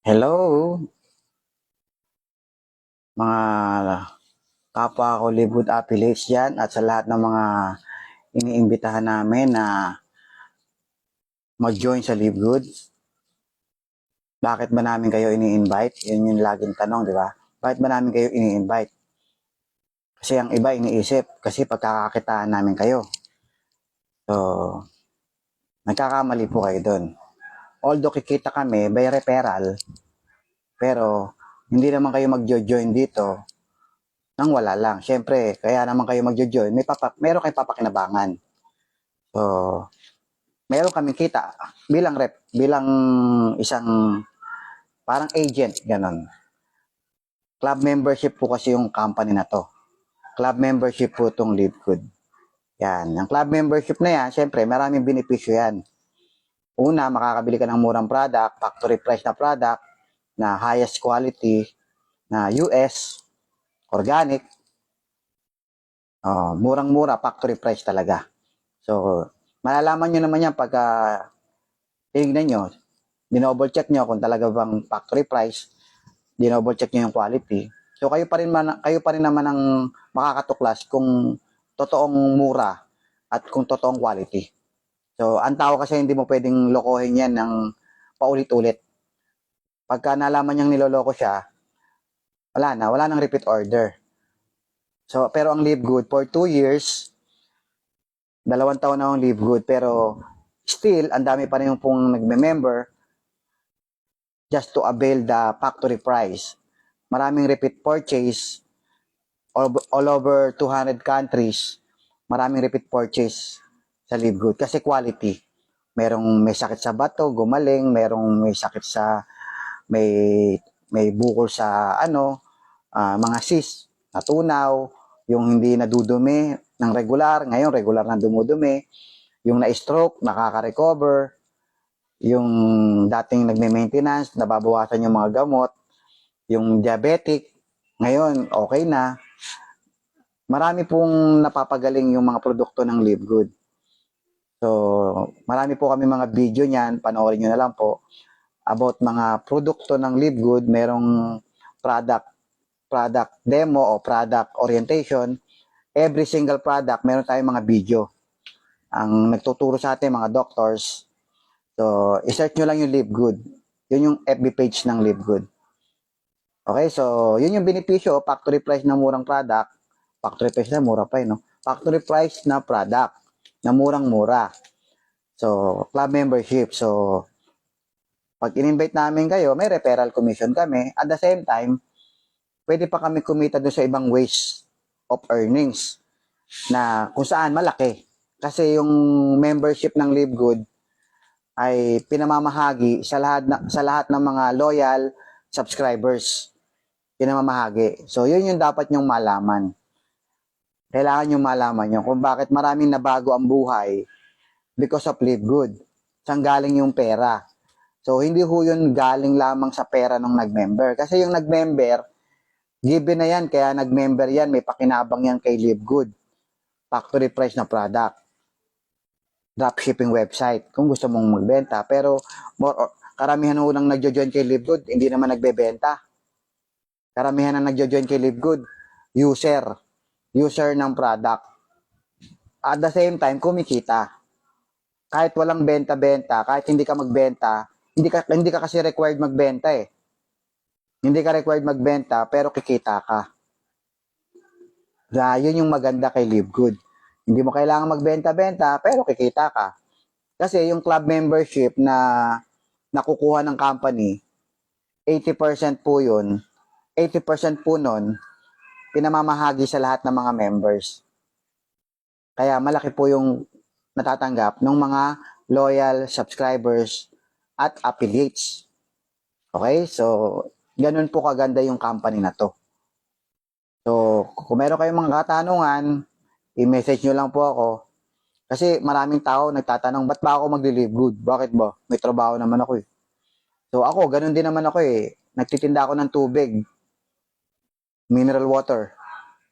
Hello, mga kapwa ko Livegood affiliates dyan at sa lahat ng mga iniimbitahan namin na mag-join sa Livegood. Bakit ba namin kayo ini-invite? Yun yung laging tanong, di ba? Bakit ba namin kayo ini-invite? Kasi ang iba iniisip, kasi pagkakakitaan namin kayo. So, nagkakamali po kayo doon. Although kikita kami by referral, pero hindi naman kayo mag-join dito nang wala lang. Siyempre, kaya naman kayo mag-join, meron kayong papakinabangan. So, meron kaming kita bilang bilang isang parang agent, ganon. Club membership po kasi yung company na to. Club membership po itong Livegood. Yan. Ang club membership na yan, syempre, maraming benepisyo yan. Una, makakabili ka ng murang product, factory price na product, na highest quality, na US, organic, murang-mura, factory price talaga. So, malalaman nyo naman yan pagka tinignan nyo, dinoble check nyo kung talaga bang factory price, dinoble check nyo yung quality. So kayo pa rin naman ang makakatuklas kung totoong mura at kung totoong quality. So ang tao kasi hindi mo pwedeng lokohin yan ng paulit-ulit. Pagka nalaman niyang niloloko siya, wala nang repeat order. So pero ang Livegood for 2 years, 2 taon na ang Livegood, pero still ang dami pa rin yung pong nagme-member just to avail the factory price. Maraming repeat purchase, all over 200 countries, maraming repeat purchase sa Livegood kasi quality. Merong may sakit sa bato, gumaling, merong may sakit sa may bukol sa mga cyst, natunaw, yung hindi nadudumi ng regular, ngayon regular na dumudumi, yung na-stroke, nakaka-recover, yung dating nagme-maintenance, nababawasan yung mga gamot, yung diabetic, ngayon okay na. Marami pong napapagaling yung mga produkto ng Livegood. So, marami po kami mga video niyan, panoorin nyo na lang po, about mga produkto ng Livegood, merong product demo o product orientation. Every single product, meron tayong mga video. Ang nagtuturo sa atin, mga doctors. So, isearch nyo lang yung Livegood. Yun yung FB page ng Livegood. Okay, so, yun yung benepisyo, factory price ng murang product. Factory price na, mura pa no? Factory price na product na murang-mura. So, club membership. So, pag in-invite namin kayo, may referral commission kami. At the same time, pwede pa kami kumita doon sa ibang ways of earnings na kung saan malaki. Kasi yung membership ng Livegood ay pinamamahagi sa lahat ng mga loyal subscribers. Pinamamahagi. So, yun yung dapat nyong malaman. Kailangan nyo malaman nyo kung bakit maraming nabago ang buhay because of Livegood. Saan galing yung pera? So, hindi ho yun galing lamang sa pera ng nag-member. Kasi yung nag-member, given na yan, kaya nag-member yan, may pakinabang yan kay Livegood. Factory price na product. Dropshipping website, kung gusto mong magbenta. Pero, karamihan ho nang nagjo-join kay Livegood, hindi naman nagbebenta. Karamihan na nagjo-join kay Livegood, user ng product. At the same time, kumikita. Kahit walang benta-benta, kahit hindi ka magbenta, hindi ka kasi required magbenta eh. Hindi ka required magbenta, pero kikita ka. Yun yung maganda kay Livegood. Hindi mo kailangan magbenta-benta, pero kikita ka. Kasi yung club membership na nakukuha ng company, 80% po yun, 80% po nun, pinamamahagi sa lahat ng mga members. Kaya malaki po yung natatanggap ng mga loyal subscribers at affiliates. Okay? So, ganun po kaganda yung company na to. So, kung meron kayong mga katanungan, i-message nyo lang po ako. Kasi maraming tao nagtatanong, ba't ba ako magli-Livegood? Bakit ba? May trabaho naman ako eh. So, ako, ganun din naman ako eh. Nagtitinda ako ng tubig, mineral water.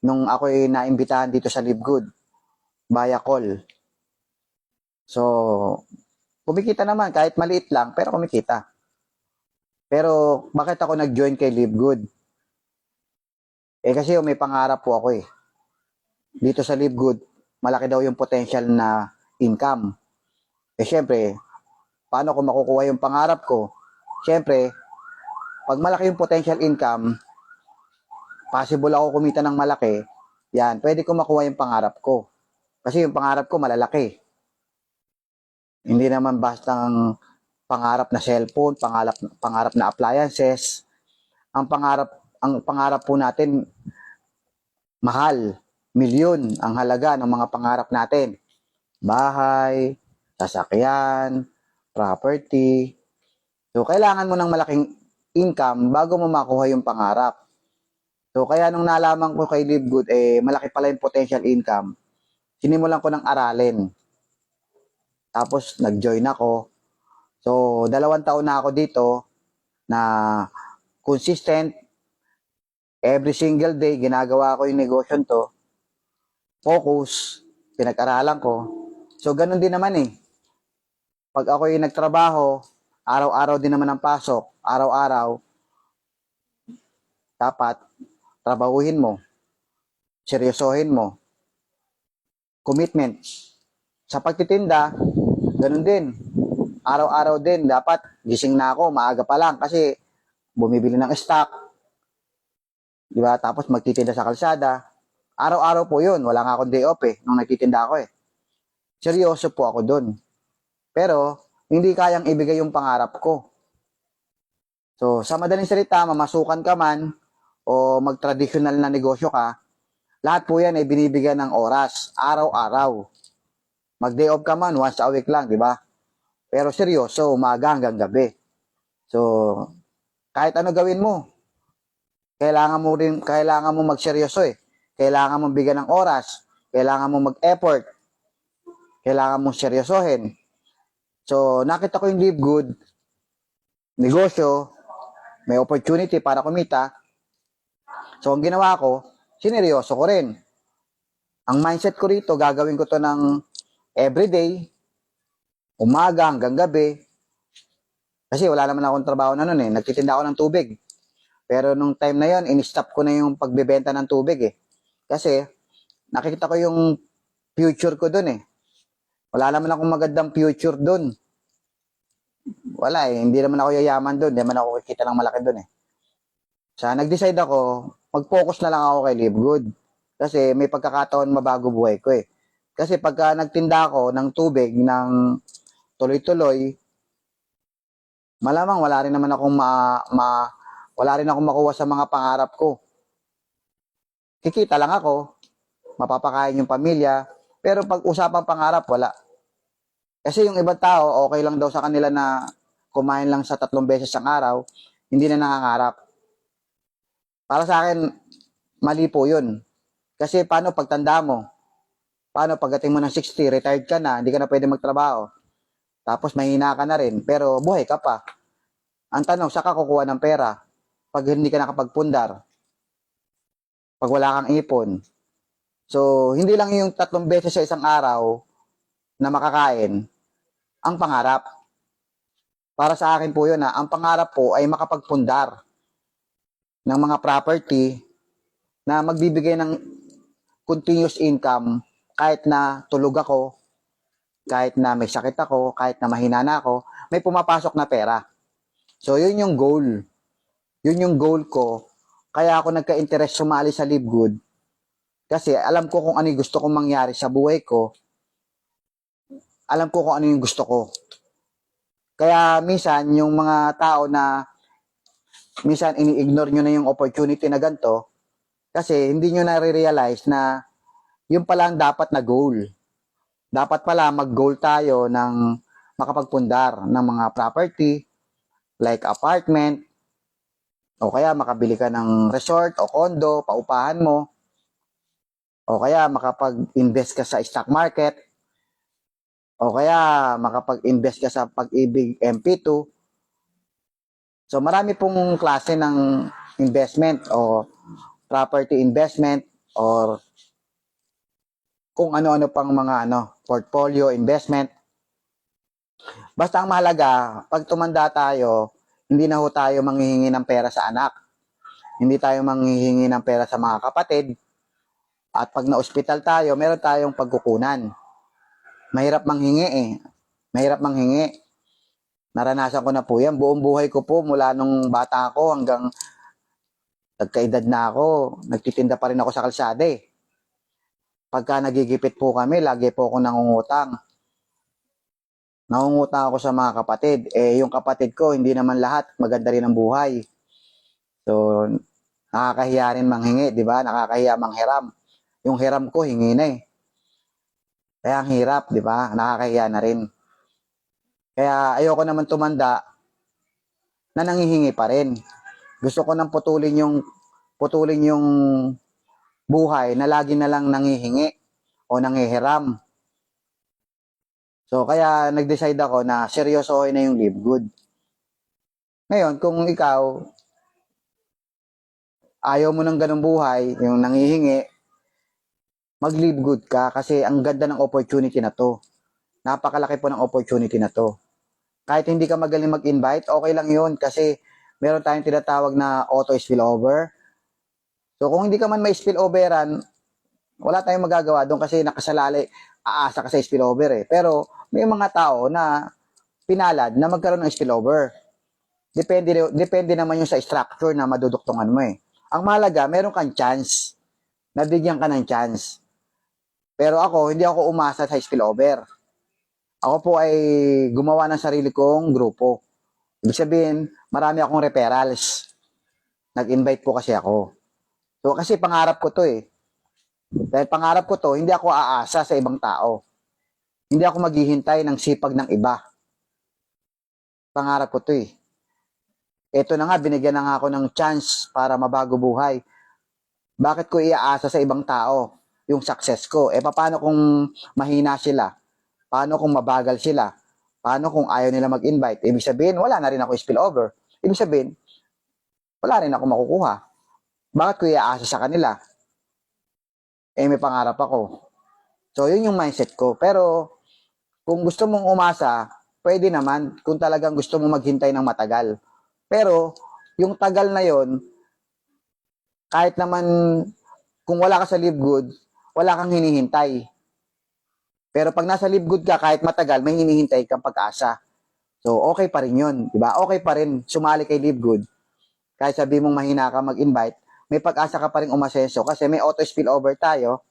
Nung ako ay naimbitahan dito sa Livegood, via call. So, kumikita naman, kahit maliit lang, pero kumikita. Pero bakit ako nag-join kay Live Good? Kasi may pangarap po ako eh. Dito sa Live Good, malaki daw yung potential na income. Syempre, paano ko makukuha yung pangarap ko? Syempre, pag malaki yung potential income, possible ako kumita ng malaki, yan, pwede ko makuha yung pangarap ko. Kasi yung pangarap ko malalaki. Hindi naman bastang pangarap na cellphone, pangarap na appliances. Ang pangarap po natin, mahal, milyon ang halaga ng mga pangarap natin. Bahay, sasakyan, property. So, kailangan mo ng malaking income bago mo makuha yung pangarap. So, kaya nung nalaman ko kay Live Good, malaki pala yung potential income, sinimulan ko ng aralin. Tapos, nag-join ako. So, 2 taon na ako dito na consistent. Every single day, ginagawa ko yung negosyo to. Focus, pinag-aralan ko. So, ganun din naman eh. Pag ako yung nagtrabaho, araw-araw din naman ang pasok. Araw-araw, dapat trabahuhin mo. Seryosohin mo. Commitment. Sa pagtitinda, ganun din. Araw-araw din, dapat gising na ako, maaga pa lang kasi bumibili ng stock. Diba? Tapos magtitinda sa kalsada. Araw-araw po yun. Wala nga akong day off nung nagtitinda ako Seryoso po ako dun. Pero, hindi kayang ibigay yung pangarap ko. So, sa madaling salita, mamasukan ka man o mag-traditional na negosyo ka, lahat po yan ay binibigyan ng oras, araw-araw. Mag-day off ka man, once a week lang, di ba? Pero seryoso, umaga hanggang gabi. So, kahit ano gawin mo, kailangan mo magseryoso Kailangan mo bigyan ng oras, kailangan mo mag-effort, kailangan mo seryosohin. So, nakita ko yung Live Good, negosyo, may opportunity para kumita. So, ang ginawa ko, sineryoso ko rin. Ang mindset ko rito, gagawin ko to ng everyday, umaga hanggang gabi. Kasi wala naman akong trabaho na nun nagtitinda ako ng tubig. Pero nung time na yon, in-stop ko na yung pagbebenta ng tubig Kasi, nakikita ko yung future ko dun Wala naman akong magandang future dun. Wala hindi naman ako yayaman dun, hindi naman ako kikita ng malaki dun So, nag-decide ako, mag-focus na lang ako kay Live Good. Kasi may pagkakataon mabago buhay ko Kasi pagka nagtinda ako ng tubig ng tuloy-tuloy, malamang wala rin naman akong wala rin akong makuha sa mga pangarap ko. Kikita lang ako, mapapakain yung pamilya, pero pag usapang pangarap, wala. Kasi yung ibang tao, okay lang daw sa kanila na kumain lang sa 3 beses ang araw, hindi na nangangarap. Para sa akin, mali po yun. Kasi paano pagtanda mo? Paano pagdating mo ng 60, retired ka na, hindi ka na pwede magtrabaho. Tapos mahina ka na rin, pero buhay ka pa. Ang tanong, saan ka kukuha ng pera? Pag hindi ka nakapagpundar. Pag wala kang ipon. So, hindi lang yung 3 beses sa isang araw na makakain ang pangarap. Para sa akin po yun ang pangarap po ay makapagpundar ng mga property na magbibigay ng continuous income kahit na tulog ako, kahit na may sakit ako, kahit na mahina na ako, may pumapasok na pera. So, yun yung goal. Yun yung goal ko. Kaya ako nagka-interest sumali sa Live Good. Kasi alam ko kung ano yung gusto kong mangyari sa buhay ko. Alam ko kung ano yung gusto ko. Kaya minsan, yung mga tao na minsan ini-ignore nyo na yung opportunity na ganito, kasi hindi nyo na-realize na yung pala ang dapat na goal. Dapat pala mag-goal tayo ng makapagpundar ng mga property, like apartment, o kaya makabili ka ng resort o condo, paupahan mo. O kaya makapag-invest ka sa stock market. O kaya makapag-invest ka sa Pag-ibig MP2. So marami pong klase ng investment o property investment or kung ano-ano pang mga portfolio investment. Basta ang mahalaga, pag tumanda tayo, hindi na ho tayo manghihingi ng pera sa anak. Hindi tayo manghihingi ng pera sa mga kapatid. At pag na-ospital tayo, meron tayong pagkukunan. Mahirap manghingi eh. Mahirap manghingi. Naranasan ko na po yan. Buong buhay ko po mula nung bata ako hanggang nagkaedad na ako. Nagtitinda pa rin ako sa kalsada eh. Pagka nagigipit po kami, lagi po ako nangungutang. Nangungutang ako sa mga kapatid. Eh, yung kapatid ko, hindi naman lahat maganda rin ang buhay. So, nakakahiya rin manghingi, di ba? Nakakahiya manghiram. Yung hiram ko, hingi na eh. Kaya ang hirap, di ba? Nakakahiya na rin. Kaya ayoko naman tumanda na nangihingi pa rin. Gusto ko nang putulin yung buhay na lagi na lang nangihingi o nangihiram. So, kaya nag-decide ako na seryosohin na yung live good. Ngayon, kung ikaw, ayaw mo ng ganung buhay, yung nangihingi, mag-live good ka kasi ang ganda ng opportunity na to. Napakalaki po ng opportunity na to. Kahit hindi ka magaling mag-invite, okay lang yun kasi meron tayong tinatawag na auto spillover. So, kung hindi ka man may spilloveran, wala tayong magagawa doon kasi nakasalali, aasa ka sa spillover eh. Pero, may mga tao na pinalad na magkaroon ng spillover. Depende naman yung sa structure na maduduktungan mo eh. Ang mahalaga, meron kang chance. Nabigyan ka ng chance. Pero ako, hindi ako umasa sa spillover. Ako po ay gumawa ng sarili kong grupo. Ibig sabihin, marami akong referrals. Nag-invite po kasi ako. So, kasi pangarap ko to eh. Dahil pangarap ko to, hindi ako aasa sa ibang tao. Hindi ako maghihintay ng sipag ng iba. Pangarap ko to eh. Ito na nga, binigyan na nga ako ng chance para mabago buhay. Bakit ko iaasa sa ibang tao yung success ko? Eh, paano kung mahina sila? Paano kung mabagal sila? Paano kung ayaw nila mag-invite? Ibig sabihin, wala na rin ako spillover. Ibig sabihin, wala rin ako makukuha. Bakit ko iaasa sa kanila? Eh, may pangarap ako. So, yun yung mindset ko. Pero, kung gusto mong umasa, pwede naman kung talagang gusto mong maghintay ng matagal. Pero, yung tagal na yon, kahit naman kung wala ka sa live good, wala kang hinihintay. Pero pag nasa live good ka, kahit matagal, may hinihintay kang pag-asa. So, okay pa rin yun. Diba? Okay pa rin sumali kay live good. Kahit sabi mong mahina ka mag-invite, may pag-asa ka pa rin umasenso kasi may auto spillover tayo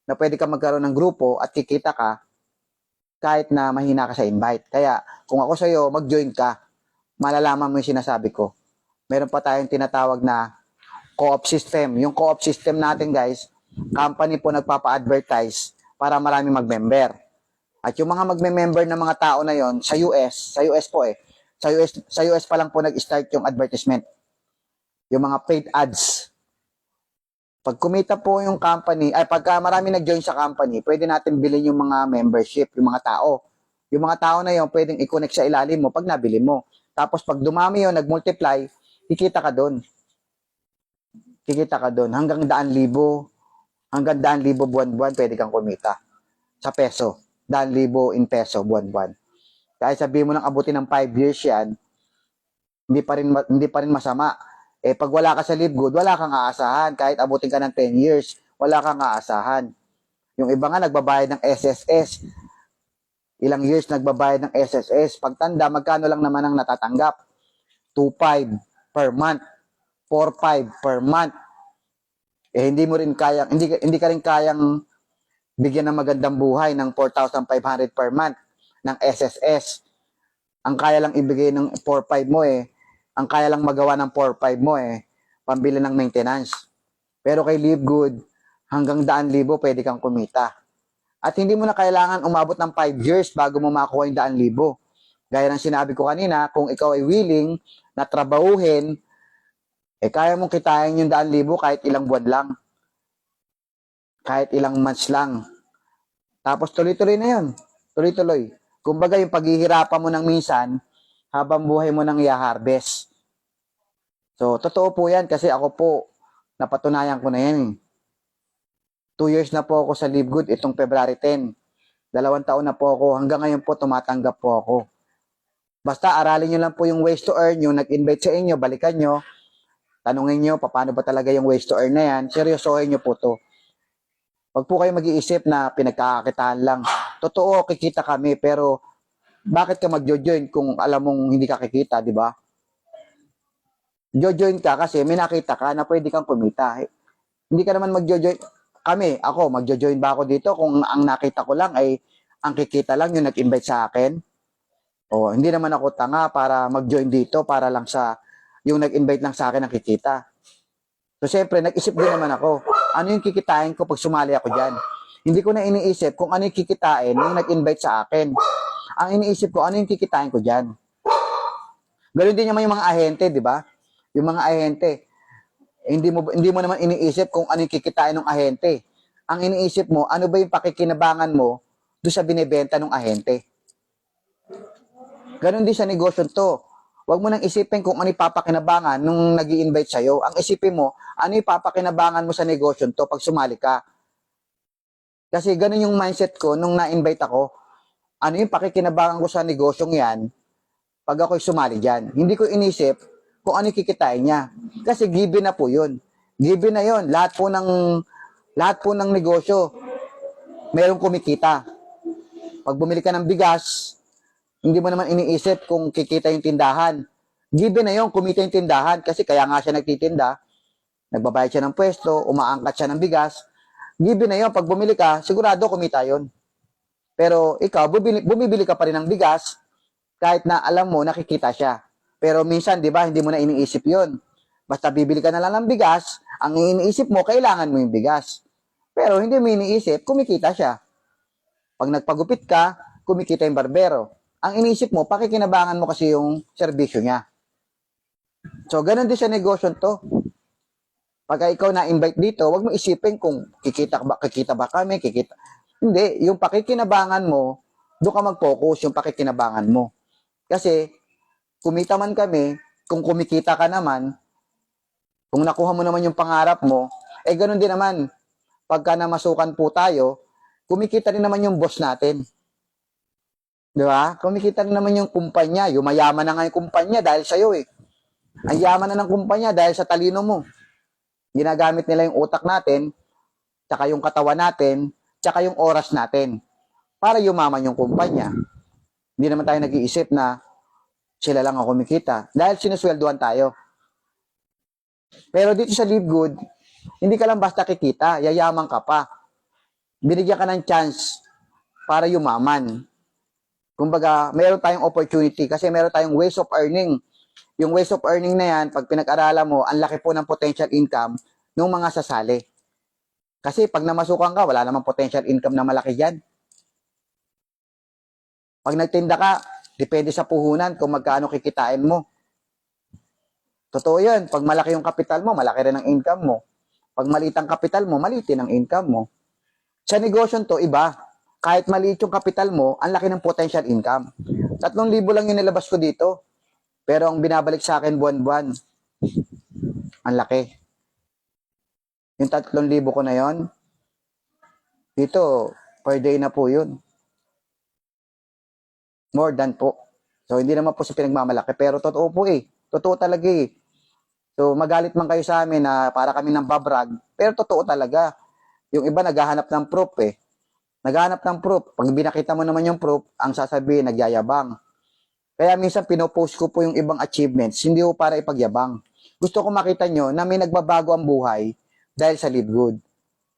na pwede ka magkaroon ng grupo at kikita ka kahit na mahina ka sa invite. Kaya, kung ako sa'yo, mag-join ka. Malalaman mo yung sinasabi ko. Meron pa tayong tinatawag na co-op system. Yung co-op system natin, guys, company po nagpapa-advertise para marami mag-member. At yung mga magme-member ng mga tao na yon sa US po eh. Sa US pa lang po nag-start yung advertisement. Yung mga paid ads. Pag kumita po yung company, ay pagka marami nag-join sa company, pwede natin bilhin yung mga membership, yung mga tao. Yung mga tao na yon pwedeng i-connect sa ilalim mo pag nabili mo. Tapos pag dumami yon nag-multiply, kikita ka doon. Kikita ka doon. Hanggang 100,000 buwan-buwan pwede kang kumita. Sa peso. 100,000 in peso buwan-buwan. Kahit sabihin mo nang abutin ng 5 years yan, hindi pa rin masama. Eh, pag wala ka sa live good, wala kang aasahan. Kahit abutin ka ng 10 years, wala kang aasahan. Yung iba nga nagbabayad ng SSS. Ilang years nagbabayad ng SSS. Pagtanda, magkano lang naman ang natatanggap? 2,500 per month. 4,500 per month. Eh, hindi ka rin kayang bigyan ng magandang buhay ng 4,500 per month ng SSS. Ang kaya lang ibigay ng 4,500 mo eh, ang kaya lang magawa ng 4,500 mo eh, pambili ng maintenance. Pero kay Live Good, hanggang 100,000 pwede kang kumita. At hindi mo na kailangan umabot ng 5 years bago mo makuha yung 100,000. Gaya ng sinabi ko kanina, kung ikaw ay willing na trabahuhin, eh kaya mong kitain yung 100,000 kahit ilang buwan lang. Kahit ilang months lang. Tapos tuloy-tuloy na yun. Tuloy-tuloy. Kumbaga yung paghihirapan mo ng minsan, habang buhay mo nang i-harvest. So, totoo po yan kasi ako po, napatunayan ko na yan. 2 years na po ako sa Live Good itong February 10. 2 taon na po ako. Hanggang ngayon po tumatanggap po ako. Basta aralin nyo lang po yung ways to earn, yung nag-invite sa inyo, balikan nyo, tanungin nyo, paano ba talaga yung ways to earn na yan, seryosohin nyo po to. Huwag po kayo mag-iisip na pinagkakakitaan lang. Totoo, kikita kami, pero bakit ka mag-join kung alam mong hindi ka kikita, di ba? Join ka kasi may nakita ka na pwede kang kumita. Hindi ka naman mag-join. Ako, mag-join ba ako dito kung ang nakita ko lang ay ang kikita lang yung nag-invite sa akin? O, hindi naman ako tanga para mag-join dito para lang sa yung nag-invite lang sa akin ang kikita. So, syempre, nag-isip din naman ako, ano yung kikitain ko pag sumali ako dyan? Hindi ko na iniisip kung ano yung kikitain yung nag-invite sa akin. Ang iniisip ko, ano yung kikitain ko dyan? Ganoon din naman yung mga ahente, di ba? Yung mga ahente, hindi mo naman iniisip kung ano yung kikitain ng ahente. Ang iniisip mo, ano ba yung pakikinabangan mo doon sa binibenta ng ahente. Ganon din sa negosyo to. Huwag mo nang isipin kung ano yung papakinabangan nung nag-i-invite sa'yo. Ang isipin mo, ano yung papakinabangan mo sa negosyo to pag sumali ka. Kasi ganon yung mindset ko nung na-invite ako. Ano yung pakikinabangan ko sa negosyong yan pag ako'y sumali dyan. Hindi ko inisip kung ano yung kikitain niya. Kasi given na po yun. Given na yun. Lahat po ng negosyo, mayroong kumikita. Pag bumili ka ng bigas, hindi mo naman iniisip kung kikita yung tindahan. Given na yun, kumita yung tindahan kasi kaya nga siya nagtitinda. Nagbabayad siya ng pwesto, umaangkat siya ng bigas. Given na yun, pag bumili ka, sigurado kumita yun. Pero ikaw, bumibili ka pa rin ng bigas kahit na alam mo nakikita siya. Pero minsan, di ba, hindi mo na iniisip yun. Basta bibili ka na lang ng bigas, ang iniisip mo, kailangan mo yung bigas. Pero hindi mo iniisip, kumikita siya. Pag nagpagupit ka, kumikita yung barbero. Ang iniisip mo, pakikinabangan mo kasi yung serbisyo niya. So, ganun din sa negosyo to. Pag ikaw na-invite dito, wag mo isipin kung kikita ba kami, kikita. Hindi, yung pakikinabangan mo, doon ka mag-focus yung pakikinabangan mo. Kasi, kumita man kami, kung kumikita ka naman, kung nakuha mo naman yung pangarap mo, ganun din naman, pagka namasukan po tayo, kumikita rin naman yung boss natin. Di ba? Kumikita rin naman yung kumpanya, yumayaman na nga yung kumpanya dahil sa'yo eh. Ang yaman na ng kumpanya dahil sa talino mo. Ginagamit nila yung utak natin, tsaka yung katawan natin, tsaka yung oras natin para yumaman yung kumpanya. Hindi naman tayo nag-iisip na sila lang ang kumikita dahil sinuswelduhan tayo. Pero dito sa Live Good, hindi ka lang basta kikita, yayaman ka pa. Binigyan ka ng chance para yumaman. Kumbaga, meron tayong opportunity kasi meron tayong ways of earning. Yung ways of earning na yan, pag pinag-aralan mo, ang laki po ng potential income ng mga sasali. Kasi pag namasukan ka, wala namang potential income na malaki dyan. Pag nagtinda ka, depende sa puhunan kung magkano kikitain mo. Totoo yan. Pag malaki yung kapital mo, malaki rin ang income mo. Pag maliit ang kapital mo, maliit din ang income mo. Sa negosyo to, iba. Kahit maliit yung kapital mo, ang laki ng potential income. 3,000 lang yung nilabas ko dito. Pero ang binabalik sa akin buwan-buwan, ang laki. Yung 3,000 ko na yon, dito, per day na po yun. More than po. So, hindi naman po sa pinagmamalaki. Pero totoo po eh. Totoo talaga eh. So, magalit man kayo sa amin na para kami ng babrag. Pero totoo talaga. Yung iba naghahanap ng proof eh. Naghahanap ng proof. Pag binakita mo naman yung proof, ang sasabihin, nagyayabang. Kaya minsan pinopost ko po yung ibang achievements, hindi po para ipagyabang. Gusto ko makita nyo na may nagbabago ang buhay dahil sa Live Good.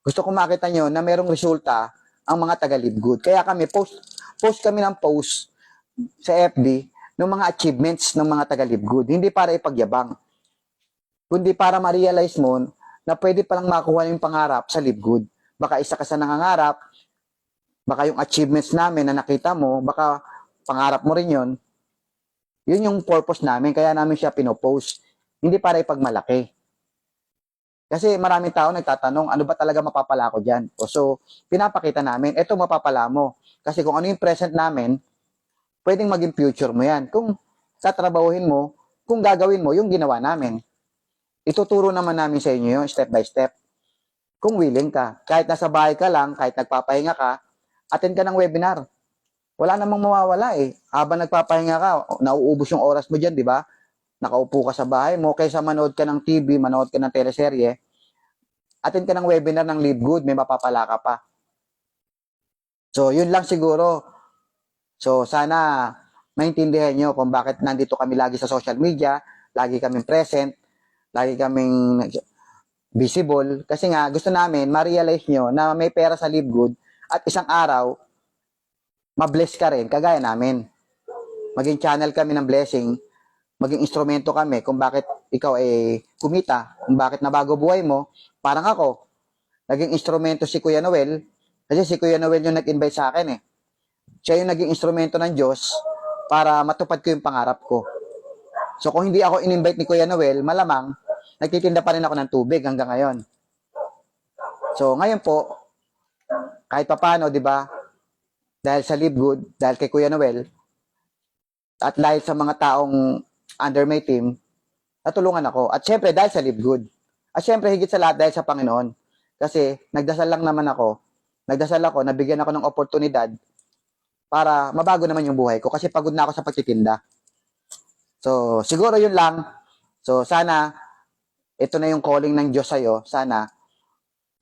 Gusto ko makita nyo na merong resulta ang mga taga Live Good. Kaya kami, post kami ng post sa FB ng mga achievements ng mga taga Live Good. Hindi para ipagyabang, kundi para ma-realize mo na pwede palang makuha yung pangarap sa Live Good. Baka isa ka sa nangangarap, baka yung achievements namin na nakita mo, baka pangarap mo rin yon. Yun yung purpose namin, kaya namin siya pinopost. Hindi para ipagmalaki. Kasi maraming tao nagtatanong, ano ba talaga mapapala ko dyan? So, pinapakita namin, eto mapapala mo. Kasi kung ano yung present namin, pwedeng maging future mo yan. Kung tatrabahuhin mo, kung gagawin mo, yung ginawa namin. Ituturo naman namin sa inyo yun, step by step. Kung willing ka. Kahit nasa bahay ka lang, kahit nagpapahinga ka, attend ka ng webinar. Wala namang mawawala eh. Habang nagpapahinga ka, nauubos yung oras mo dyan, di ba? Nakaupo ka sa bahay mo, kaysa manood ka ng TV, manood ka ng teleserye, attend ka ng webinar ng Live Good, may mapapala ka pa. So, yun lang siguro. So, sana maintindihan nyo kung bakit nandito kami lagi sa social media, lagi kaming present, lagi kaming visible. Kasi nga, gusto namin, ma-realize nyo na may pera sa Live Good at isang araw, ma-bless ka rin, kagaya namin. Maging channel kami ng blessing, maging instrumento kami kung bakit ikaw ay kumita, kung bakit nabago buhay mo. Parang ako, naging instrumento si Kuya Noel, kasi si Kuya Noel yung nag-invite sa akin eh. Siya yung naging instrumento ng Diyos para matupad ko yung pangarap ko. So kung hindi ako in-invite ni Kuya Noel, malamang nagtitinda pa rin ako ng tubig hanggang ngayon. So ngayon po, kahit papano, di ba, dahil sa Live Good, dahil kay Kuya Noel, at dahil sa mga taong under my team, natulungan ako. At syempre, dahil sa Live Good. At syempre, higit sa lahat, dahil sa Panginoon. Kasi, nagdasal lang naman ako. Nagdasal ako, nabigyan ako ng oportunidad para mabago naman yung buhay ko. Kasi pagod na ako sa pagtitinda. So, siguro yun lang. So, sana, ito na yung calling ng Diyos sa'yo. Sana,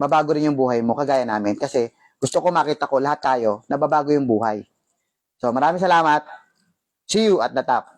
mabago rin yung buhay mo, kagaya namin. Kasi, gusto ko makita ko, lahat tayo, nababago yung buhay. So, maraming salamat. See you at the top.